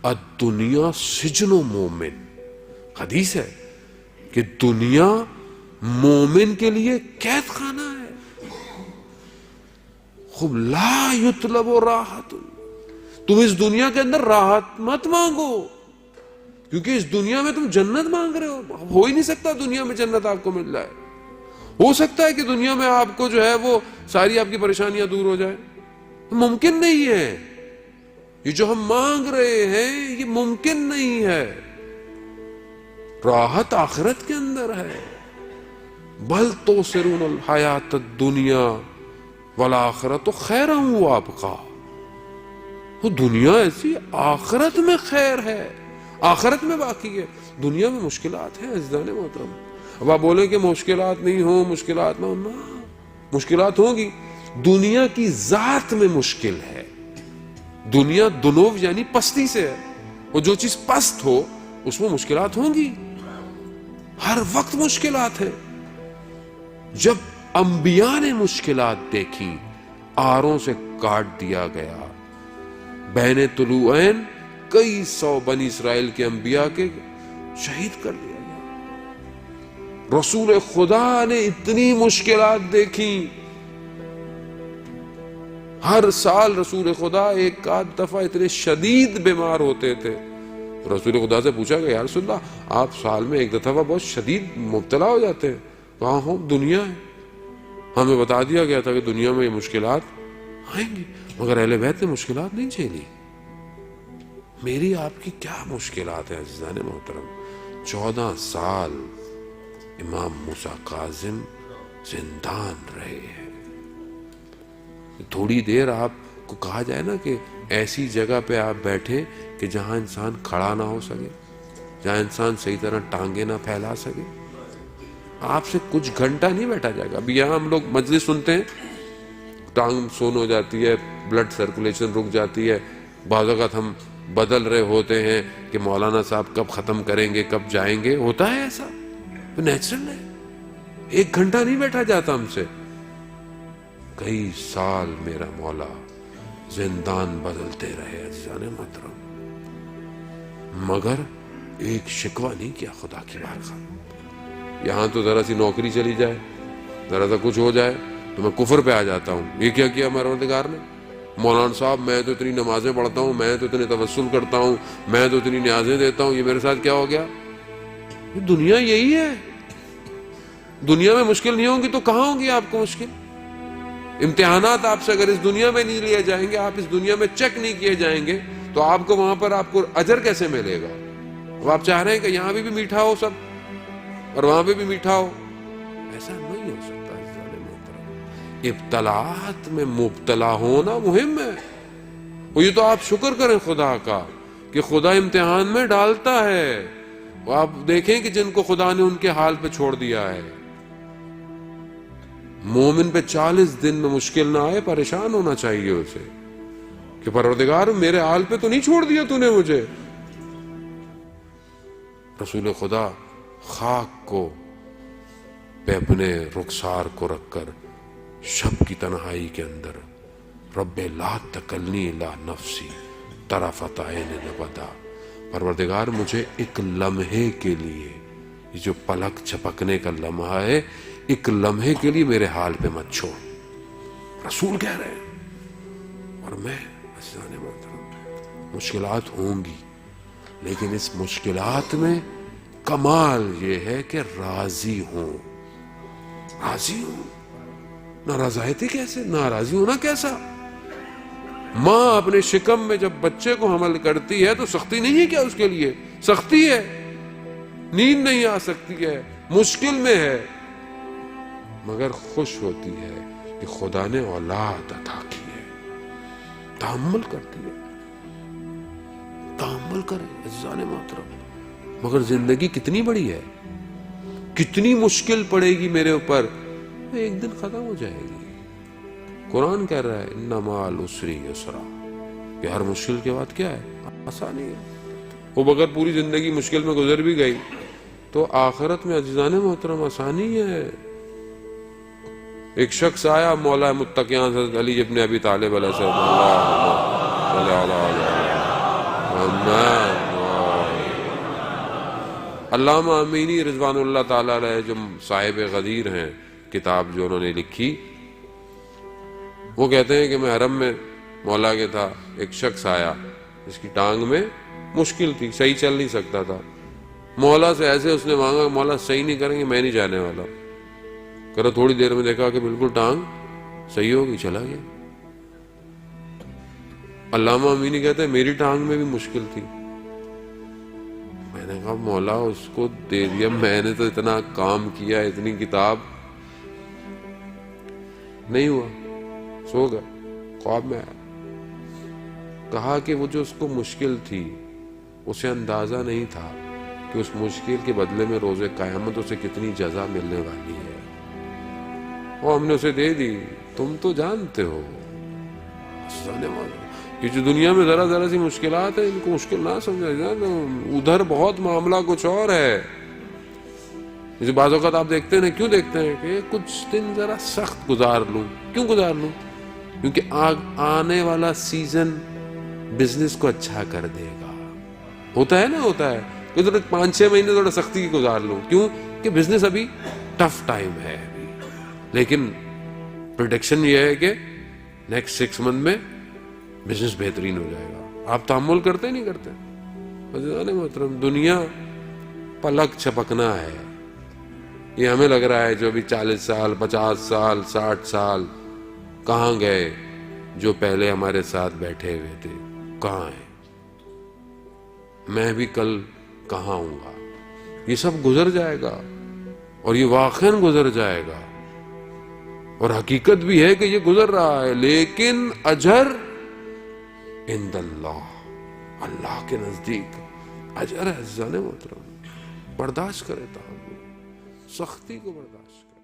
الدنیا سجن مومن، حدیث ہے کہ دنیا مومن کے لیے قید خانہ ہے. خوب لا یطلب راحت، تم اس دنیا کے اندر راحت مت مانگو، کیونکہ اس دنیا میں تم جنت مانگ رہے ہو ہی نہیں سکتا دنیا میں جنت آپ کو مل جائے. ہو سکتا ہے کہ دنیا میں آپ کو جو ہے وہ ساری آپ کی پریشانیاں دور ہو جائے، ممکن نہیں ہے. یہ جو ہم مانگ رہے ہیں یہ ممکن نہیں ہے. راحت آخرت کے اندر ہے. بل تؤثرون الحیات الدنیا والآخرۃ خیر وابقیٰ. وہ دنیا ایسی، آخرت میں خیر ہے، آخرت میں باقی ہے. دنیا میں مشکلات ہیں عزیزان محترم. اب آپ بولیں کہ مشکلات نہیں ہوں، مشکلات نہ ہوں، مشکلات ہوں گی. دنیا کی ذات میں مشکل ہے. دنیا دنو یعنی پستی سے ہے، اور جو چیز پست ہو اس میں مشکلات ہوں گی، ہر وقت مشکلات ہیں. جب انبیاء نے مشکلات دیکھی، آروں سے کاٹ دیا گیا، بین طلوعین کئی سو بنی اسرائیل کے انبیاء کے شہید کر دیا گیا. رسول خدا نے اتنی مشکلات دیکھی. ہر سال رسول خدا ایک آدھ دفعہ اتنے شدید بیمار ہوتے تھے. رسول خدا سے پوچھا کہ یا رسول اللہ آپ سال میں ایک دفعہ بہت شدید مبتلا ہو جاتے ہیں. کہاں ہو؟ دنیا ہے. ہمیں بتا دیا گیا تھا کہ دنیا میں یہ مشکلات آئیں گی، مگر اہل بیت نے مشکلات نہیں جھیلی. میری آپ کی کیا مشکلات ہیں عزیزان محترم؟ 14 سال امام موسیٰ کاظم زندان رہے ہیں. تھوڑی دیر آپ کو کہا جائے نا کہ ایسی جگہ پہ آپ بیٹھے کہ جہاں انسان کھڑا نہ ہو سکے، جہاں انسان صحیح طرح ٹانگیں نہ پھیلا سکے، آپ سے کچھ گھنٹہ نہیں بیٹھا جائے گا. ابھی یہاں ہم لوگ مجلس سنتے ہیں، ٹانگ سون ہو جاتی ہے، بلڈ سرکولیشن رک جاتی ہے. بعض اوقات ہم بدل رہے ہوتے ہیں کہ مولانا صاحب کب ختم کریں گے، کب جائیں گے. ہوتا ہے ایسا، تو نیچرل ہے. 1 گھنٹہ نہیں بیٹھا جاتا ہم سے. کئی سال میرا مولا زندان بدلتے رہے عزیزان محترم، مگر ایک شکوہ نہیں کیا خدا کی بارگاہ. یہاں تو ذرا سی نوکری چلی جائے، ذرا سا کچھ ہو جائے تو میں کفر پہ آ جاتا ہوں. یہ کیا کیا پروردگار نے؟ مولانا صاحب میں تو اتنی نمازیں پڑھتا ہوں، میں تو اتنے توسل کرتا ہوں، میں تو اتنی نیازیں دیتا ہوں، یہ میرے ساتھ کیا ہو گیا؟ یہ دنیا یہی ہے. دنیا میں مشکل نہیں ہوگی تو کہاں ہوگی آپ کو مشکل؟ امتحانات آپ سے اگر اس دنیا میں نہیں لیے جائیں گے، آپ اس دنیا میں چیک نہیں کیے جائیں گے، تو آپ کو وہاں پر آپ کو اجر کیسے ملے گا؟ اب آپ چاہ رہے ہیں کہ یہاں بھی میٹھا ہو سب اور وہاں پہ بھی میٹھا ہو، ایسا نہیں ہو سکتا. ابتلاات میں مبتلا ہونا مہم ہے. وہ یہ تو آپ شکر کریں خدا کا کہ خدا امتحان میں ڈالتا ہے. وہ آپ دیکھیں کہ جن کو خدا نے ان کے حال پہ چھوڑ دیا ہے. مومن پہ 40 دن میں مشکل نہ آئے، پریشان ہونا چاہیے اسے کہ پروردگار میرے حال پہ تو نہیں چھوڑ دیا تو نے مجھے. رسول خدا خاک کو پہ اپنے رخسار کو رکھ کر شب کی تنہائی کے اندر رب لا تکلنی الا نفسی طرفت عین ابدا، پروردگار مجھے ایک لمحے کے لیے، یہ جو پلک جھپکنے کا لمحہ ہے، ایک لمحے کے لیے میرے حال پہ مت چھوڑ. رسول کہہ رہے ہیں. اور میں عزیزان محترم، مشکلات ہوں گی، لیکن اس مشکلات میں کمال یہ ہے کہ راضی ہوں. راضی ہوں. ناراضی کیسے؟ ناراضی ہونا کیسا؟ ماں اپنے شکم میں جب بچے کو حمل کرتی ہے تو سختی نہیں ہے کیا؟ اس کے لیے سختی ہے، نیند نہیں آ سکتی ہے، مشکل میں ہے، مگر خوش ہوتی ہے کہ خدا نے اولاد عطا کی ہے. تحمل کرتی ہے. تحمل کرے عزیزان محترم. مگر زندگی کتنی بڑی ہے، کتنی مشکل پڑے گی میرے اوپر، ایک دن ختم ہو جائے گی. قرآن کہہ رہا ہے ان مع العسر یسرا، کہ ہر مشکل کے بعد کیا ہے؟ آسانی ہے. وہ اگر پوری زندگی مشکل میں گزر بھی گئی تو آخرت میں عزیزان محترم آسانی ہے. ایک شخص آیا مولا متقیان حضرت علی ابن ابی طالب علیہ السلام، علامہ امینی رضوان اللہ تعالیٰ علیہ جو صاحب غدیر ہیں، کتاب جو انہوں نے لکھی، وہ کہتے ہیں کہ میں حرم میں مولا کے تھا، ایک شخص آیا جس کی ٹانگ میں مشکل تھی، صحیح چل نہیں سکتا تھا. مولا سے ایسے اس نے مانگا کہ مولا صحیح نہیں کریں گے میں نہیں جانے والا. کرو تھوڑی دیر میں دیکھا کہ بالکل ٹانگ صحیح ہوگی، چلا گیا. علامہ امینی کہتے ہیں میری ٹانگ میں بھی مشکل تھی. میں نے کہا مولا اس کو دے دیا، میں نے تو اتنا کام کیا، اتنی کتاب، نہیں ہوا، سو گیا، خواب میں آیا. کہا کہ وہ جو اس کو مشکل تھی اسے اندازہ نہیں تھا کہ اس مشکل کے بدلے میں روز قیامت اسے کتنی جزا ملنے والی ہے. وہ ہم نے اسے دے دی، تم تو جانتے ہو. یہ جو دنیا میں ذرا ذرا سی مشکلات ہیں ان کو مشکل نہ سمجھا جائے، ادھر بہت معاملہ کچھ اور ہے. جیسے بعض اوقات آپ دیکھتے ہیں، کیوں دیکھتے ہیں کہ کچھ دن ذرا سخت گزار لوں. کیوں گزار لوں؟ کیونکہ آنے والا سیزن بزنس کو اچھا کر دے گا. ہوتا ہے نا، ہوتا ہے کہ 5-6 مہینے تھوڑا سختی کی گزار لوں. کیوں کہ بزنس ابھی ٹف ٹائم ہے ابھی. لیکن پریڈکشن یہ ہے کہ نیکسٹ 6 منتھ میں بزنس بہترین ہو جائے گا. آپ تحمل کرتے نہیں کرتے؟ عزیزان محترم، دنیا پلک چھپکنا ہے. یہ ہمیں لگ رہا ہے جو ابھی 40 سال 50 سال 60 سال کہاں گئے، جو پہلے ہمارے ساتھ بیٹھے ہوئے تھے کہاں ہیں؟ میں بھی کل کہاں ہوں گا؟ یہ سب گزر جائے گا، اور یہ واقعاً گزر جائے گا، اور حقیقت بھی ہے کہ یہ گزر رہا ہے. لیکن اجر عند اللہ، اللہ کے نزدیک اجر ہے. عزیزان محترم، برداشت کرے، تحمل، سختی کو برداشت کرے.